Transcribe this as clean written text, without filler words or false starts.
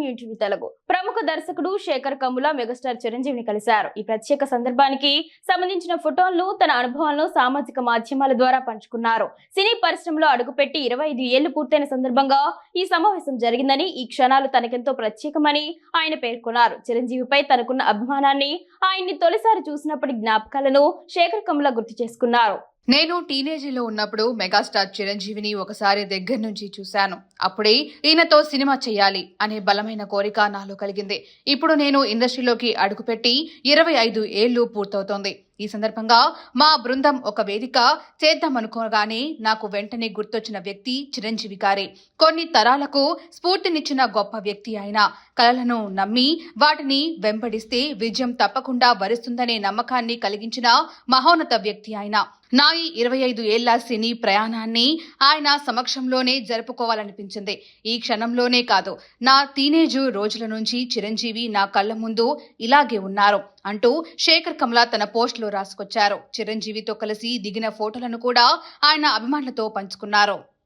News TV Telugu ప్రముఖ దర్శకుడు Shekhar Kammula megastar చిరంజీవిని కలిశారు. ఈ ప్రత్యేక సందర్భానికి సంబంధించిన ఫోటోలను తన అనుభవాలను సామాజిక మాధ్యమాల ద్వారా పంచుకున్నారు. సినీ పరిశ్రమలో అడుగుపెట్టి 25 ఏళ్లు పూర్తయిన సందర్భంగా ఈ సమావేశం జరిగిందని, ఈ క్షణాలు తనకెంతో ప్రత్యేకమని ఆయన పేర్కొన్నారు. చిరంజీవిపై తనకున్న అభిమానాన్ని, ఆయన్ని తొలిసారి చూసినప్పటి జ్ఞాపకాలను శేఖర్ కమ్ముల గుర్తు చేసుకున్నారు. నేను టీనేజీలో ఉన్నప్పుడు మెగాస్టార్ చిరంజీవిని ఒకసారి దగ్గర నుంచి చూశాను. అప్పుడే ఈయనతో సినిమా చేయాలి అనే బలమైన కోరిక నాలో కలిగింది. ఇప్పుడు నేను ఇండస్ట్రీలోకి అడుగుపెట్టి 25 ఏళ్లు పూర్తవుతోంది. ఈ సందర్భంగా మా బృందం ఒక వేదిక చేద్దామనుకోగానే నాకు వెంటనే గుర్తొచ్చిన వ్యక్తి చిరంజీవి గారే. కొన్ని తరాలకు స్ఫూర్తినిచ్చిన గొప్ప వ్యక్తి ఆయన. కలలను నమ్మి వాటిని వెంబడిస్తే విజయం తప్పకుండా వరిస్తుందనే నమ్మకాన్ని కలిగించిన మహోన్నత వ్యక్తి ఆయన. నా ఈ 25 ఏళ్ల సినీ ప్రయాణాన్ని ఆయన సమక్షంలోనే జరుపుకోవాలనిపించింది. ఈ క్షణంలోనే కాదు, నా టీనేజ్ రోజుల నుంచి చిరంజీవి నా కళ్ల ముందు ఇలాగే ఉన్నారు అంటూ శేఖర్ కమ్ముల తన పోస్టులో రాసుకొచ్చారు. చిరంజీవితో కలిసి దిగిన ఫోటోలను కూడా ఆయన అభిమానులతో పంచుకున్నారు.